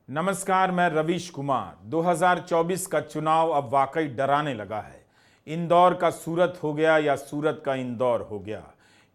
नमस्कार, मैं रवीश कुमार। 2024 का चुनाव अब वाकई डराने लगा है। इंदौर का सूरत हो गया या सूरत का इंदौर हो गया।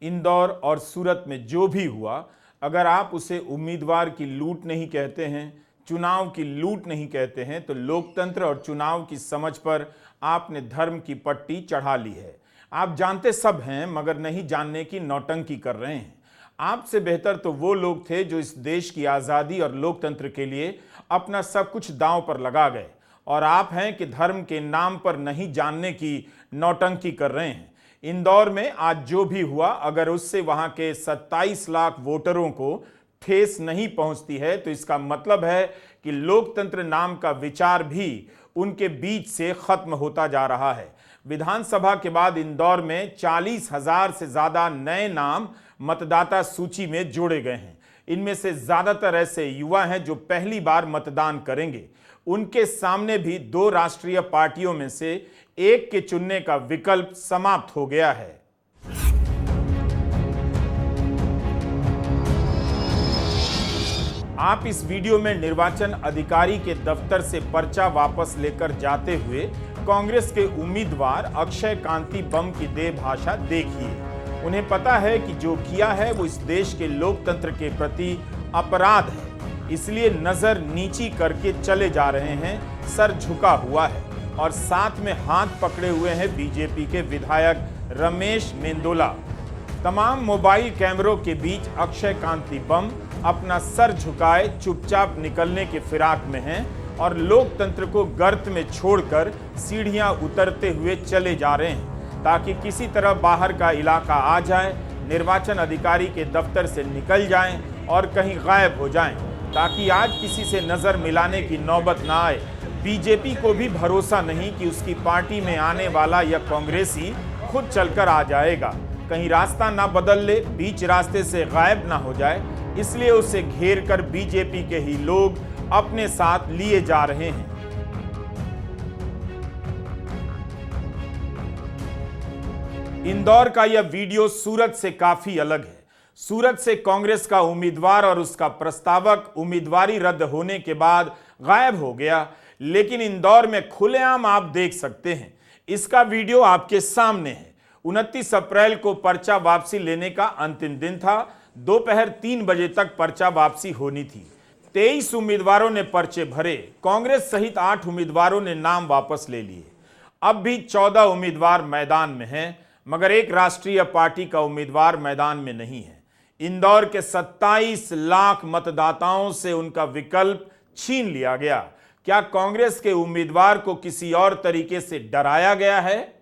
इंदौर और सूरत में जो भी हुआ, अगर आप उसे उम्मीदवार की लूट नहीं कहते हैं, चुनाव की लूट नहीं कहते हैं, तो लोकतंत्र और चुनाव की समझ पर आपने धर्म की पट्टी चढ़ा ली है। आप जानते सब हैं, मगर नहीं जानने की नौटंकी कर रहे हैं। आपसे बेहतर तो वो लोग थे जो इस देश की आज़ादी और लोकतंत्र के लिए अपना सब कुछ दांव पर लगा गए, और आप हैं कि धर्म के नाम पर नहीं जानने की नौटंकी कर रहे हैं। इंदौर में आज जो भी हुआ, अगर उससे वहां के 27 लाख वोटरों को ठेस नहीं पहुंचती है, तो इसका मतलब है कि लोकतंत्र नाम का विचार भी उनके बीच से खत्म होता जा रहा है। विधानसभा के बाद इंदौर में 40,000 से ज्यादा नए नाम मतदाता सूची में जोड़े गए हैं। इनमें से ज्यादातर ऐसे युवा हैं जो पहली बार मतदान करेंगे। उनके सामने भी दो राष्ट्रीय पार्टियों में से एक के चुनने का विकल्प समाप्त हो गया है। आप इस वीडियो में निर्वाचन अधिकारी के दफ्तर से पर्चा वापस लेकर जाते हुए कांग्रेस के उम्मीदवार अक्षय कांति बम की देह भाषा देखिए। उन्हें पता है कि जो किया है वो इस देश के लोकतंत्र के प्रति अपराध है, इसलिए नजर नीची करके चले जा रहे हैं। सर झुका हुआ है और साथ में हाथ पकड़े हुए हैं बीजेपी के विधायक रमेश मेंदोला। तमाम मोबाइल कैमरों के बीच अक्षय कांति बम अपना सर झुकाए चुपचाप निकलने के फिराक में हैं और लोकतंत्र को गर्त में छोड़कर सीढ़ियां उतरते हुए चले जा रहे हैं ताकि किसी तरह बाहर का इलाका आ जाए, निर्वाचन अधिकारी के दफ्तर से निकल जाएं और कहीं गायब हो जाएं, ताकि आज किसी से नजर मिलाने की नौबत ना आए। बीजेपी को भी भरोसा नहीं कि उसकी पार्टी में आने वाला यह कांग्रेसी खुद चलकर आ जाएगा, कहीं रास्ता ना बदल ले, बीच रास्ते से गायब ना हो जाए, इसलिए उसे घेर कर बीजेपी के ही लोग अपने साथ लिए जा रहे हैं। इंदौर का यह वीडियो सूरत से काफी अलग है। सूरत से कांग्रेस का उम्मीदवार और उसका प्रस्तावक उम्मीदवारी रद्द होने के बाद गायब हो गया, लेकिन इंदौर में खुलेआम आप देख सकते हैं। इसका वीडियो आपके सामने है। 29 अप्रैल को पर्चा वापसी लेने का अंतिम दिन था। दोपहर 3 बजे तक पर्चा वापसी होनी थी। 23 उम्मीदवारों ने पर्चे भरे। कांग्रेस सहित 8 उम्मीदवारों ने नाम वापस ले लिए। अब भी 14 उम्मीदवार मैदान में हैं, मगर एक राष्ट्रीय पार्टी का उम्मीदवार मैदान में नहीं है। इंदौर के 27 लाख मतदाताओं से उनका विकल्प छीन लिया गया। क्या कांग्रेस के उम्मीदवार को किसी और तरीके से डराया गया है?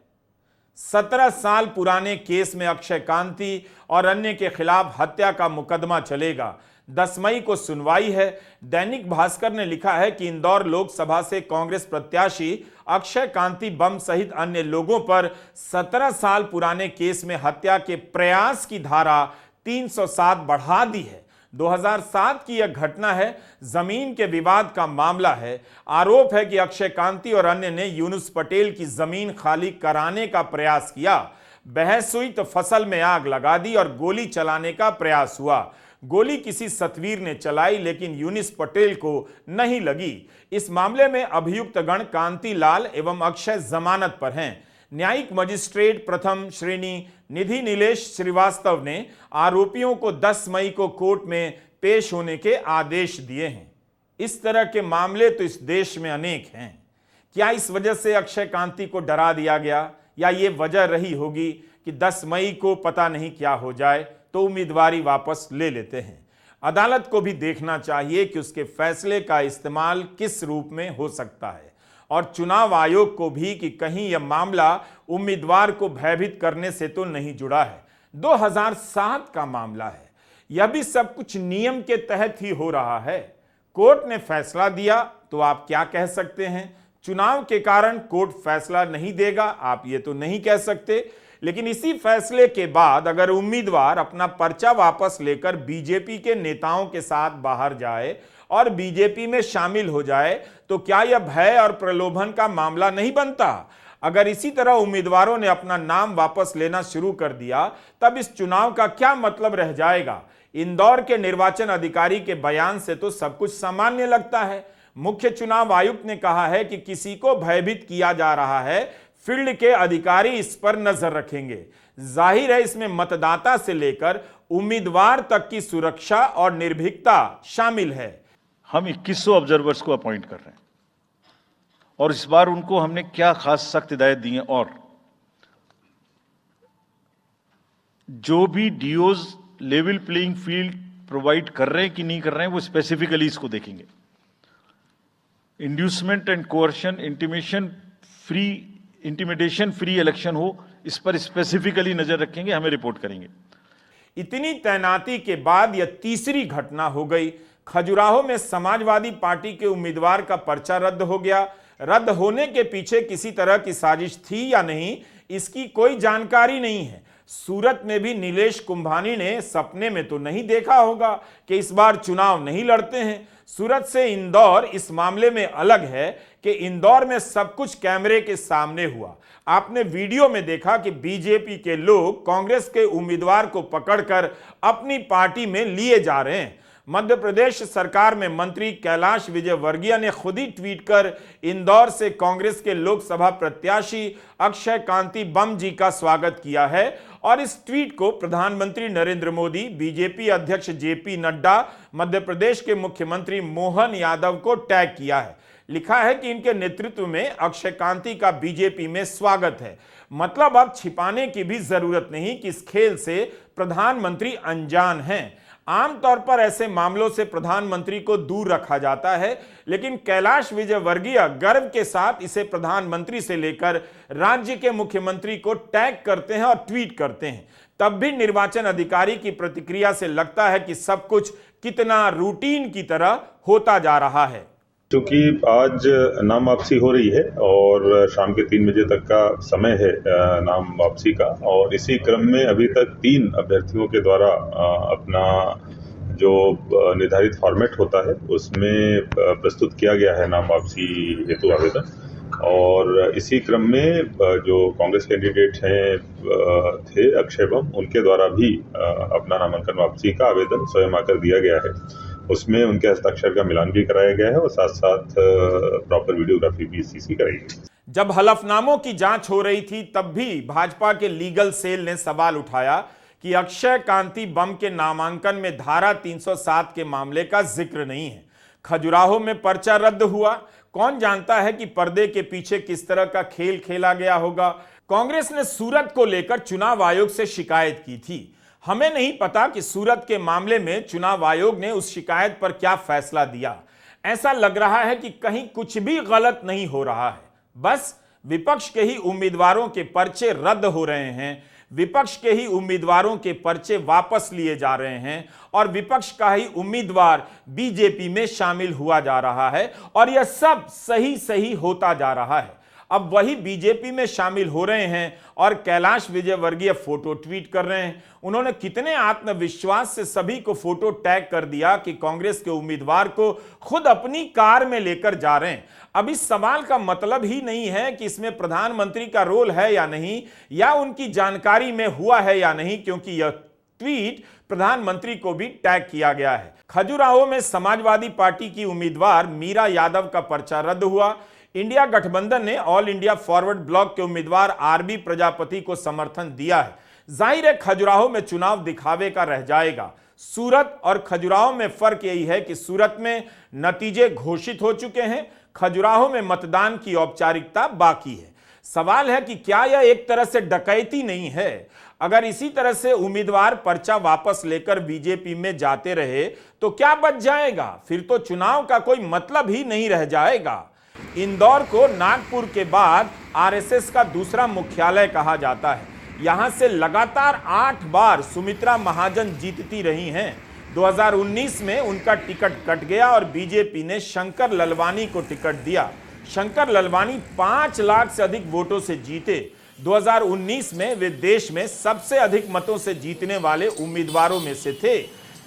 17 साल पुराने केस में अक्षय कांति और अन्य के खिलाफ हत्या का मुकदमा चलेगा। 10 मई को सुनवाई है। दैनिक भास्कर ने लिखा है कि इंदौर लोकसभा से कांग्रेस प्रत्याशी अक्षय कांति बम सहित अन्य लोगों पर 17 साल पुराने केस में हत्या के प्रयास की धारा 307 बढ़ा दी है। 2007 की यह घटना है। जमीन के विवाद का मामला है। आरोप है कि अक्षय कांति और अन्य ने यूनुस पटेल की जमीन खाली कराने का प्रयास किया। बहस हुई तो फसल में आग लगा दी और गोली चलाने का प्रयास हुआ। गोली किसी सतवीर ने चलाई, लेकिन यूनुस पटेल को नहीं लगी। इस मामले में अभियुक्त गण कांति लाल एवं अक्षय जमानत पर हैं। न्यायिक मजिस्ट्रेट प्रथम श्रेणी निधि नीलेश श्रीवास्तव ने आरोपियों को 10 मई को कोर्ट में पेश होने के आदेश दिए हैं। इस तरह के मामले तो इस देश में अनेक हैं। क्या इस वजह से अक्षय कांति को डरा दिया गया, या ये वजह रही होगी कि 10 मई को पता नहीं क्या हो जाए तो उम्मीदवारी वापस ले लेते हैं? अदालत को भी देखना चाहिए कि उसके फैसले का इस्तेमाल किस रूप में हो सकता है, और चुनाव आयोग को भी कि कहीं यह मामला उम्मीदवार को भयभीत करने से तो नहीं जुड़ा है। 2007 का मामला है। यह भी सब कुछ नियम के तहत ही हो रहा है। कोर्ट ने फैसला दिया तो आप क्या कह सकते हैं? चुनाव के कारण कोर्ट फैसला नहीं देगा, आप ये तो नहीं कह सकते। लेकिन इसी फैसले के बाद अगर उम्मीदवार अपना पर्चा वापस लेकर बीजेपी के नेताओं के साथ बाहर जाए और बीजेपी में शामिल हो जाए, तो क्या यह भय और प्रलोभन का मामला नहीं बनता? अगर इसी तरह उम्मीदवारों ने अपना नाम वापस लेना शुरू कर दिया, तब इस चुनाव का क्या मतलब रह जाएगा? इंदौर के निर्वाचन अधिकारी के बयान से तो सब कुछ सामान्य लगता है। मुख्य चुनाव आयुक्त ने कहा है कि किसी को भयभीत किया जा रहा है, फील्ड के अधिकारी इस पर नजर रखेंगे। जाहिर है इसमें मतदाता से लेकर उम्मीदवार तक की सुरक्षा और निर्भीकता शामिल है। हम 2100 ऑब्जर्वर्स को अपॉइंट कर रहे हैं और इस बार उनको हमने क्या खास सख्त हिदायत दी है, और जो भी डीओज लेवल प्लेइंग फील्ड प्रोवाइड कर रहे हैं कि नहीं कर रहे हैं वो स्पेसिफिकली इसको देखेंगे। Inducement and coercion intimidation free election हो, इस पर स्पेसिफिकली नजर रखेंगे, हमें रिपोर्ट करेंगे। इतनी तैनाती के बाद यह तीसरी घटना हो गई। खजुराहो में समाजवादी पार्टी के उम्मीदवार का पर्चा रद्द हो गया। रद्द होने के पीछे किसी तरह की साजिश थी या नहीं, इसकी कोई जानकारी नहीं है। सूरत में भी नीलेश कुंभानी ने सपने में तो नहीं देखा होगा कि इस बार चुनाव नहीं लड़ते हैं। सूरत से इंदौर इस मामले में अलग है कि इंदौर में सब कुछ कैमरे के सामने हुआ। आपने वीडियो में देखा कि बीजेपी के लोग कांग्रेस के उम्मीदवार को पकड़कर अपनी पार्टी में लिए जा रहे हैं। मध्य प्रदेश सरकार में मंत्री कैलाश विजयवर्गीय ने खुद ही ट्वीट कर इंदौर से कांग्रेस के लोकसभा प्रत्याशी अक्षय कांति बम जी का स्वागत किया है और इस ट्वीट को प्रधानमंत्री नरेंद्र मोदी, बीजेपी अध्यक्ष जेपी नड्डा, मध्य प्रदेश के मुख्यमंत्री मोहन यादव को टैग किया है। लिखा है कि इनके नेतृत्व में अक्षय कांति का बीजेपी में स्वागत है। मतलब अब छिपाने की भी जरूरत नहीं कि इस खेल से प्रधानमंत्री अनजान हैं। आमतौर पर ऐसे मामलों से प्रधानमंत्री को दूर रखा जाता है, लेकिन कैलाश विजयवर्गीय गर्व के साथ इसे प्रधानमंत्री से लेकर राज्य के मुख्यमंत्री को टैग करते हैं और ट्वीट करते हैं। तब भी निर्वाचन अधिकारी की प्रतिक्रिया से लगता है कि सब कुछ कितना रूटीन की तरह होता जा रहा है। क्योंकि आज नाम वापसी हो रही है और शाम के 3 बजे तक का समय है नाम वापसी का, और इसी क्रम में अभी तक 3 अभ्यर्थियों के द्वारा अपना जो निर्धारित फॉर्मेट होता है उसमें प्रस्तुत किया गया है नाम वापसी हेतु आवेदन। और इसी क्रम में जो कांग्रेस कैंडिडेट थे अक्षय बम, उनके द्वारा भी अपना नामांकन वापसी का आवेदन स्वयं आकर दिया गया है। उसमें उनके हस्ताक्षर का मिलान भी कराया गया है और साथ साथ प्रॉपर वीडियोग्राफी भी सीसी कराई गई। जब हलफनामों की जांच हो रही थी तब भी भाजपा के लीगल सेल ने सवाल उठाया कि अक्षय कांति बम के नामांकन में धारा 307 के मामले का जिक्र नहीं है। खजुराहो में पर्चा रद्द हुआ, कौन जानता है कि पर्दे के पीछे किस तरह का खेल खेला गया होगा। कांग्रेस ने सूरत को लेकर चुनाव आयोग से शिकायत की थी। हमें नहीं पता कि सूरत के मामले में चुनाव आयोग ने उस शिकायत पर क्या फैसला दिया। ऐसा लग रहा है कि कहीं कुछ भी गलत नहीं हो रहा है, बस विपक्ष के ही उम्मीदवारों के पर्चे रद्द हो रहे हैं, विपक्ष के ही उम्मीदवारों के पर्चे वापस लिए जा रहे हैं और विपक्ष का ही उम्मीदवार बीजेपी में शामिल हुआ जा रहा है और यह सब सही होता जा रहा है। अब वही बीजेपी में शामिल हो रहे हैं और कैलाश विजयवर्गीय फोटो ट्वीट कर रहे हैं। उन्होंने कितने आत्मविश्वास से सभी को फोटो टैग कर दिया कि कांग्रेस के उम्मीदवार को खुद अपनी कार में लेकर जा रहे हैं। अब इस सवाल का मतलब ही नहीं है कि इसमें प्रधानमंत्री का रोल है या नहीं, या उनकी जानकारी में हुआ है या नहीं, क्योंकि यह ट्वीट प्रधानमंत्री को भी टैग किया गया है। खजुराहो में समाजवादी पार्टी की उम्मीदवार मीरा यादव का पर्चा रद्द हुआ। इंडिया गठबंधन ने ऑल इंडिया फॉरवर्ड ब्लॉक के उम्मीदवार आरबी प्रजापति को समर्थन दिया है। जाहिर है खजुराहो में चुनाव दिखावे का रह जाएगा। सूरत और खजुराहो में फर्क यही है कि सूरत में नतीजे घोषित हो चुके हैं, खजुराहो में मतदान की औपचारिकता बाकी है। सवाल है कि क्या यह एक तरह से डकैती नहीं है? अगर इसी तरह से उम्मीदवार पर्चा वापस लेकर बीजेपी में जाते रहे तो क्या बच जाएगा? फिर तो चुनाव का कोई मतलब ही नहीं रह जाएगा। इंदौर को नागपुर के बाद आरएसएस का दूसरा मुख्यालय कहा जाता है। यहां से लगातार 8 बार सुमित्रा महाजन जीतती रही हैं। 2019 में उनका टिकट कट गया और बीजेपी ने शंकर ललवानी को टिकट दिया। शंकर ललवानी 5 लाख से अधिक वोटों से जीते। 2019 में वे देश में सबसे अधिक मतों से जीतने वाले उम्मीदवारों में से थे।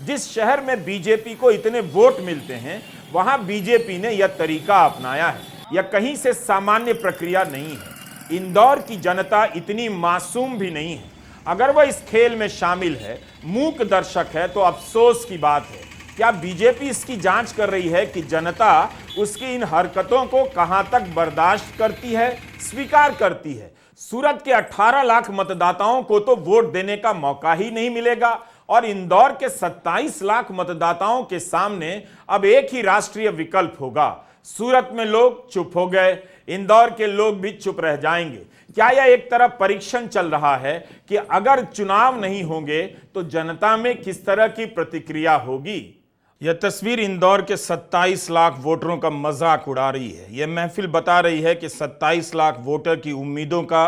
जिस शहर में बीजेपी को इतने वोट मिलते हैं वहां बीजेपी ने यह तरीका अपनाया है। यह कहीं से सामान्य प्रक्रिया नहीं है। इंदौर की जनता इतनी मासूम भी नहीं है। अगर वह इस खेल में शामिल है, मूक दर्शक है, तो अफसोस की बात है। क्या बीजेपी इसकी जांच कर रही है कि जनता उसकी इन हरकतों को कहां तक बर्दाश्त करती है, स्वीकार करती है? सूरत के 18 लाख मतदाताओं को तो वोट देने का मौका ही नहीं मिलेगा और इंदौर के 27 लाख मतदाताओं के सामने अब एक ही राष्ट्रीय विकल्प होगा। सूरत में लोग चुप हो गए, इंदौर के लोग भी चुप रह जाएंगे। क्या यह एक तरफ परीक्षण चल रहा है कि अगर चुनाव नहीं होंगे तो जनता में किस तरह की प्रतिक्रिया होगी? यह तस्वीर इंदौर के 27 लाख वोटरों का मजाक उड़ा रही है। यह महफिल बता रही है कि 27 लाख वोटर की उम्मीदों का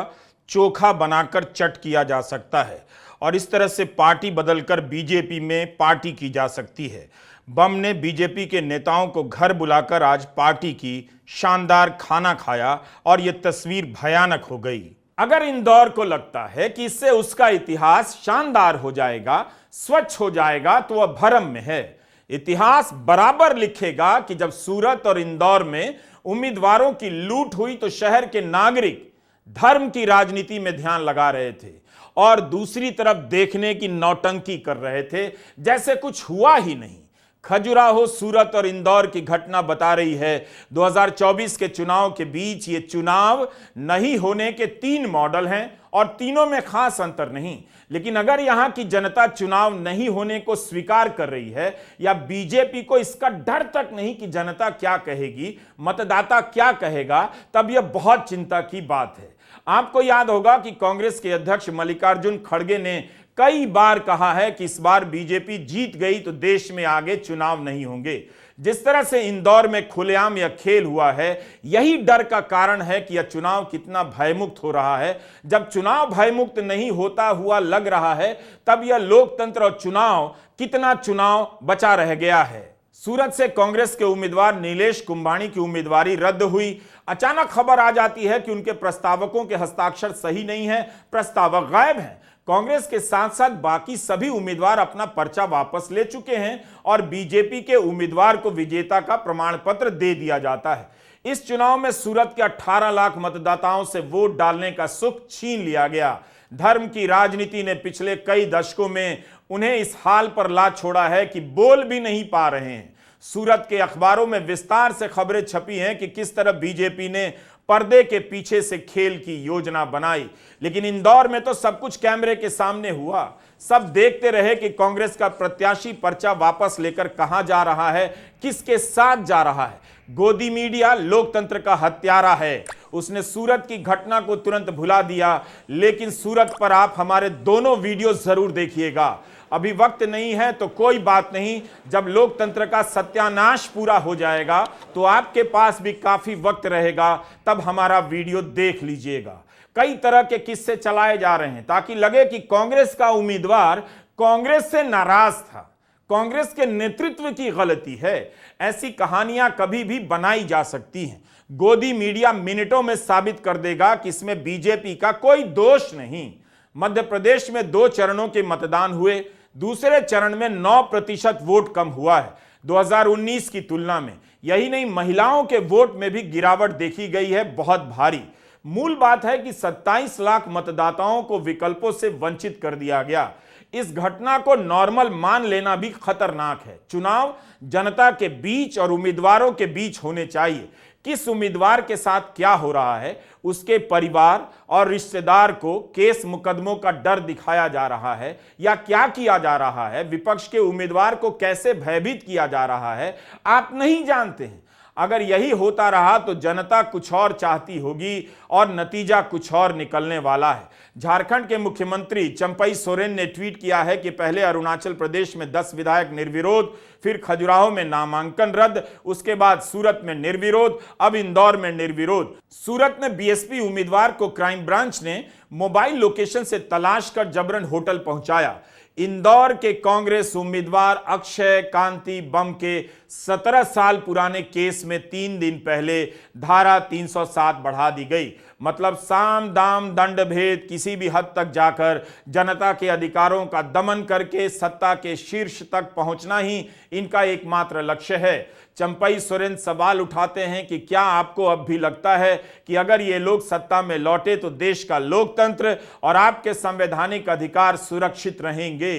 चोखा बनाकर चट किया जा सकता है और इस तरह से पार्टी बदलकर बीजेपी में पार्टी की जा सकती है। बम ने बीजेपी के नेताओं को घर बुलाकर आज पार्टी की शानदार खाना खाया और यह तस्वीर भयानक हो गई। अगर इंदौर को लगता है कि इससे उसका इतिहास शानदार हो जाएगा, स्वच्छ हो जाएगा, तो वह भ्रम में है। इतिहास बराबर लिखेगा कि जब सूरत और इंदौर में उम्मीदवारों की लूट हुई तो शहर के नागरिक धर्म की राजनीति में ध्यान लगा रहे थे और दूसरी तरफ देखने की नौटंकी कर रहे थे, जैसे कुछ हुआ ही नहीं। खजुराहो, सूरत और इंदौर की घटना बता रही है 2024 के चुनाव के बीच ये चुनाव नहीं होने के 3 मॉडल हैं और तीनों में खास अंतर नहीं। लेकिन अगर यहां की जनता चुनाव नहीं होने को स्वीकार कर रही है या बीजेपी को इसका डर तक नहीं कि जनता क्या कहेगी, मतदाता क्या कहेगा, तब यह बहुत चिंता की बात है। आपको याद होगा कि कांग्रेस के अध्यक्ष मल्लिकार्जुन खड़गे ने कई बार कहा है कि इस बार बीजेपी जीत गई तो देश में आगे चुनाव नहीं होंगे। जिस तरह से इंदौर में खुलेआम यह खेल हुआ है, यही डर का कारण है कि यह चुनाव कितना भयमुक्त हो रहा है। जब चुनाव भयमुक्त नहीं होता हुआ लग रहा है, तब यह लोकतंत्र और चुनाव कितना चुनाव बचा रह गया है। सूरत से कांग्रेस के उम्मीदवार नीलेश कुंभानी की उम्मीदवारी रद्द हुई। अचानक खबर आ जाती है कि उनके प्रस्तावकों के हस्ताक्षर सही नहीं है, प्रस्तावक गायब हैं। कांग्रेस के साथ साथ बाकी सभी उम्मीदवार अपना पर्चा वापस ले चुके हैं और बीजेपी के उम्मीदवार को विजेता का प्रमाण पत्र दे दिया जाता है। इस चुनाव में सूरत के 18 लाख मतदाताओं से वोट डालने का सुख छीन लिया गया। धर्म की राजनीति ने पिछले कई दशकों में उन्हें इस हाल पर ला छोड़ा है कि बोल भी नहीं पा रहे हैं। सूरत के अखबारों में विस्तार से खबरें छपी हैं कि किस तरह बीजेपी ने पर्दे के पीछे से खेल की योजना बनाई, लेकिन इंदौर में तो सब कुछ कैमरे के सामने हुआ। सब देखते रहे कि कांग्रेस का प्रत्याशी पर्चा वापस लेकर कहां जा रहा है, किसके साथ जा रहा है। गोदी मीडिया लोकतंत्र का हत्यारा है। उसने सूरत की घटना को तुरंत भुला दिया, लेकिन सूरत पर आप हमारे दोनों वीडियो जरूर देखिएगा। अभी वक्त नहीं है तो कोई बात नहीं, जब लोकतंत्र का सत्यानाश पूरा हो जाएगा तो आपके पास भी काफी वक्त रहेगा, तब हमारा वीडियो देख लीजिएगा। कई तरह के किस्से चलाए जा रहे हैं ताकि लगे कि कांग्रेस का उम्मीदवार कांग्रेस से नाराज था, कांग्रेस के नेतृत्व की गलती है। ऐसी कहानियां कभी भी बनाई जा सकती हैं। गोदी मीडिया मिनटों में साबित कर देगा कि इसमें बीजेपी का कोई दोष नहीं। मध्य प्रदेश में 2 चरणों के मतदान हुए, दूसरे चरण में 9% वोट कम हुआ है 2019 की तुलना में। यही नहीं, महिलाओं के वोट में भी गिरावट देखी गई है, बहुत भारी। मूल बात है कि 27 लाख मतदाताओं को विकल्पों से वंचित कर दिया गया। इस घटना को नॉर्मल मान लेना भी खतरनाक है। चुनाव जनता के बीच और उम्मीदवारों के बीच होने चाहिए। किस उम्मीदवार के साथ क्या हो रहा है, उसके परिवार और रिश्तेदार को केस मुकदमों का डर दिखाया जा रहा है या क्या किया जा रहा है, विपक्ष के उम्मीदवार को कैसे भयभीत किया जा रहा है, आप नहीं जानते हैं। अगर यही होता रहा तो जनता कुछ और चाहती होगी और नतीजा कुछ और निकलने वाला है। झारखंड के मुख्यमंत्री चंपई सोरेन ने ट्वीट किया है कि पहले अरुणाचल प्रदेश में 10 विधायक निर्विरोध, फिर खजुराहो में नामांकन रद्द, उसके बाद सूरत में निर्विरोध, अब इंदौर में निर्विरोध। सूरत में बीएसपी उम्मीदवार को क्राइम ब्रांच ने मोबाइल लोकेशन से तलाश कर जबरन होटल पहुंचाया। इंदौर के कांग्रेस उम्मीदवार अक्षय कांति बम के 17 साल पुराने केस में 3 दिन पहले धारा 307 बढ़ा दी गई। मतलब साम दाम दंड भेद किसी भी हद तक जाकर जनता के अधिकारों का दमन करके सत्ता के शीर्ष तक पहुंचना ही इनका एकमात्र लक्ष्य है। चंपई सोरेन सवाल उठाते हैं कि क्या आपको अब भी लगता है कि अगर ये लोग सत्ता में लौटे तो देश का लोकतंत्र और आपके संवैधानिक अधिकार सुरक्षित रहेंगे?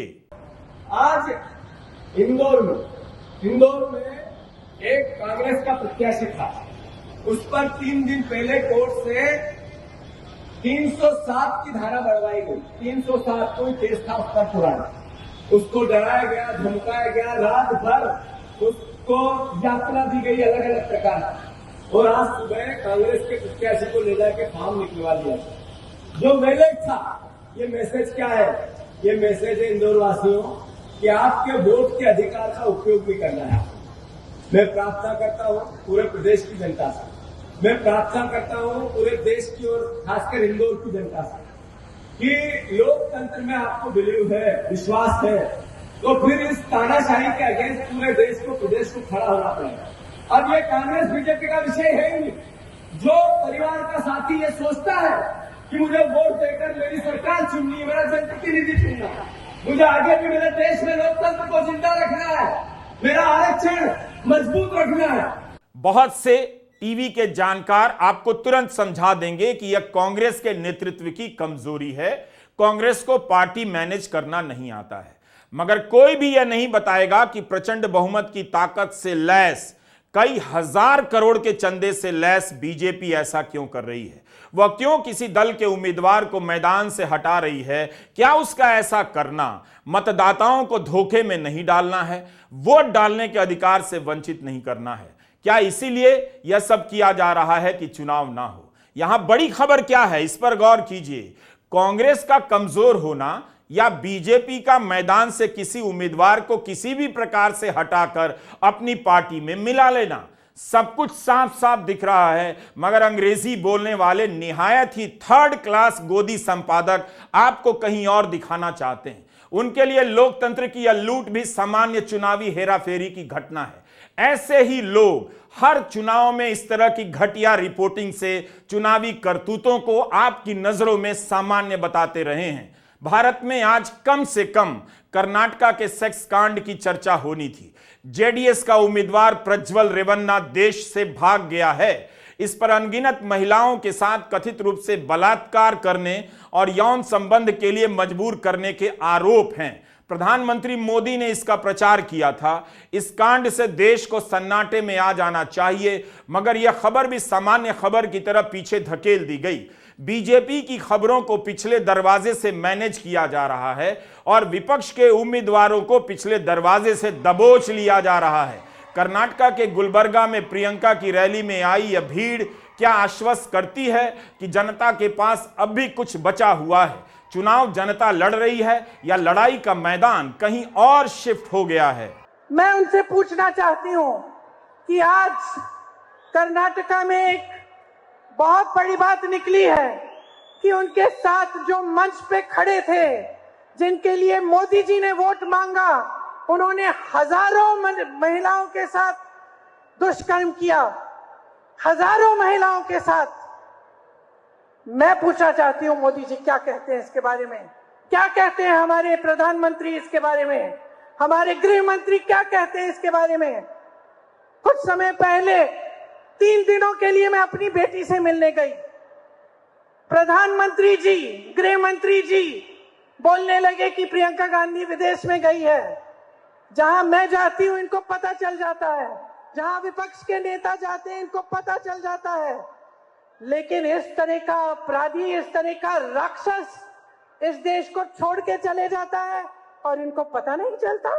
आज इंदौर में एक कांग्रेस का प्रत्याशी था, उस पर 3 दिन पहले कोर्ट से 307 की धारा बढ़वाई गई। 307 कोई केस था उसका पुराना, उसको डराया गया, धमकाया गया, रात भर उसको यातना दी गई अलग अलग प्रकार की। और आज सुबह कांग्रेस के प्रत्याशी को ले जाके फॉर्म निकलवा दिया। जो मैसेज था, ये मैसेज क्या है? ये मैसेज है इंदौर वासियों कि आपके वोट के अधिकार का उपयोग भी करना है। मैं प्रार्थना करता हूं पूरे प्रदेश की जनता से, मैं प्रार्थना करता हूं पूरे देश की और खासकर इंदौर की जनता से कि लोकतंत्र में आपको बिलीव है, विश्वास है, तो फिर इस तानाशाही के अगेंस्ट पूरे देश को, प्रदेश को खड़ा होना पड़ेगा। अब ये कांग्रेस बीजेपी का विषय है ही नहीं। जो परिवार का साथी ये सोचता है कि मुझे वोट देकर मेरी सरकार चुननी है, मेरा जनप्रतिनिधि चुनना है, मुझे आगे भी मेरे देश में लोकतंत्र को जिंदा रखना है, मेरा आरक्षण मजबूत रखना है। बहुत से टीवी के जानकार आपको तुरंत समझा देंगे कि यह कांग्रेस के नेतृत्व की कमजोरी है, कांग्रेस को पार्टी मैनेज करना नहीं आता है। मगर कोई भी यह नहीं बताएगा कि प्रचंड बहुमत की ताकत से लैस, कई हजार करोड़ के चंदे से लैस बीजेपी ऐसा क्यों कर रही है? वह क्यों किसी दल के उम्मीदवार को मैदान से हटा रही है? क्या उसका ऐसा करना मतदाताओं को धोखे में नहीं डालना है, वोट डालने के अधिकार से वंचित नहीं करना है? क्या इसीलिए यह सब किया जा रहा है कि चुनाव ना हो? यहां बड़ी खबर क्या है, इस पर गौर कीजिए। कांग्रेस का कमजोर होना या बीजेपी का मैदान से किसी उम्मीदवार को किसी भी प्रकार से हटाकर अपनी पार्टी में मिला लेना, सब कुछ साफ साफ दिख रहा है। मगर अंग्रेजी बोलने वाले निहायत ही थर्ड क्लास गोदी संपादक आपको कहीं और दिखाना चाहते हैं। उनके लिए लोकतंत्र की यह लूट भी सामान्य चुनावी हेराफेरी की घटना है। ऐसे ही लोग हर चुनाव में इस तरह की घटिया रिपोर्टिंग से चुनावी करतूतों को आपकी नजरों में सामान्य बताते रहे हैं। भारत में आज कम से कम कर्नाटका के सेक्स कांड की चर्चा होनी थी। जेडीएस का उम्मीदवार प्रज्वल रेवन्ना देश से भाग गया है। इस पर अनगिनत महिलाओं के साथ कथित रूप से बलात्कार करने और यौन संबंध के लिए मजबूर करने के आरोप हैं। प्रधानमंत्री मोदी ने इसका प्रचार किया था। इस कांड से देश को सन्नाटे में आ जाना चाहिए, मगर यह खबर भी सामान्य खबर की तरह पीछे धकेल दी गई। बीजेपी की खबरों को पिछले दरवाजे से मैनेज किया जा रहा है और विपक्ष के उम्मीदवारों को पिछले दरवाजे से दबोच लिया जा रहा है। कर्नाटका के गुलबर्गा में प्रियंका की रैली में आई यह भीड़ क्या आश्वस्त करती है कि जनता के पास अब भी कुछ बचा हुआ है? चुनाव जनता लड़ रही है या लड़ाई का मैदान कहीं और शिफ्ट हो गया है? मैं उनसे पूछना चाहती हूं कि आज कर्नाटका में एक बहुत बड़ी बात निकली है कि उनके साथ जो मंच पे खड़े थे, जिनके लिए मोदी जी ने वोट मांगा, उन्होंने हजारों महिलाओं के साथ दुष्कर्म किया, हजारों महिलाओं के साथ। मैं पूछना चाहती हूं मोदी जी क्या कहते हैं इसके बारे में? क्या कहते हैं हमारे प्रधानमंत्री इसके बारे में? हमारे गृह मंत्री क्या कहते हैं इसके बारे में? कुछ समय पहले 3 दिनों के लिए मैं अपनी बेटी से मिलने गई। प्रधानमंत्री जी, गृह मंत्री जी बोलने लगे कि प्रियंका गांधी विदेश में गई है। जहां मैं जाती हूं इनको पता चल जाता है, जहां विपक्ष के नेता जाते हैं इनको पता चल जाता है। लेकिन इस तरह का अपराधी, इस तरह का राक्षस इस देश को छोड़ के चले जाता है और इनको पता नहीं चलता।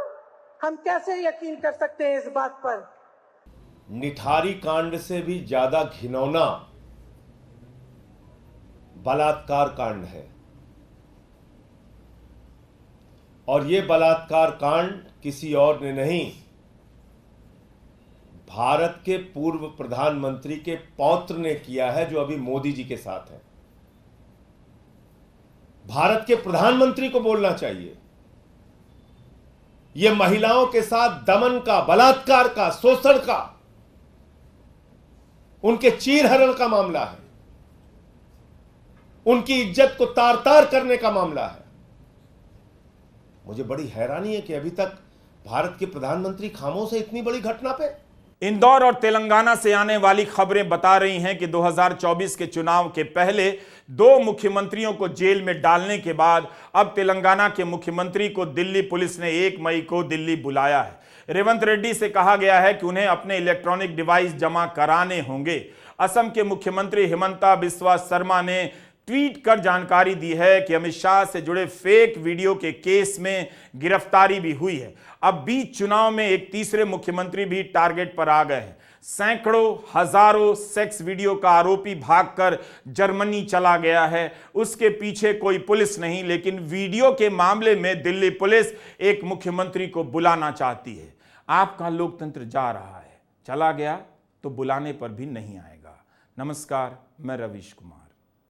हम कैसे यकीन कर सकते हैं इस बात पर? निठारी कांड से भी ज्यादा घिनौना बलात्कार कांड है। और यह बलात्कार कांड किसी और ने नहीं, भारत के पूर्व प्रधानमंत्री के पौत्र ने किया है, जो अभी मोदी जी के साथ है। भारत के प्रधानमंत्री को बोलना चाहिए। ये महिलाओं के साथ दमन का, बलात्कार का, शोषण का, उनके चीरहरण का मामला है, उनकी इज्जत को तार तार करने का मामला है। मुझे बड़ी हैरानी है कि अभी तक भारत के प्रधानमंत्री खामोश है इतनी बड़ी घटना पे। इंदौर और तेलंगाना से आने वाली खबरें बता रही हैं कि 2024 के चुनाव के पहले 2 मुख्यमंत्रियों को जेल में डालने के बाद अब तेलंगाना के मुख्यमंत्री को दिल्ली पुलिस ने 1 मई को दिल्ली बुलाया है। रेवंत रेड्डी से कहा गया है कि उन्हें अपने इलेक्ट्रॉनिक डिवाइस जमा कराने होंगे। असम के मुख्यमंत्री हिमंता बिस्वा शर्मा ने ट्वीट कर जानकारी दी है कि अमित शाह से जुड़े फेक वीडियो के केस में गिरफ्तारी भी हुई है। अब बीच चुनाव में एक तीसरे मुख्यमंत्री भी टारगेट पर आ गए हैं। सैकड़ों हजारों सेक्स वीडियो का आरोपी भागकर जर्मनी चला गया है। उसके पीछे कोई पुलिस नहीं, लेकिन वीडियो के मामले में दिल्ली पुलिस एक मुख्यमंत्री को बुलाना चाहती है। आपका लोकतंत्र जा रहा है, चला गया तो बुलाने पर भी नहीं आएगा। नमस्कार, मैं रवीश कुमार।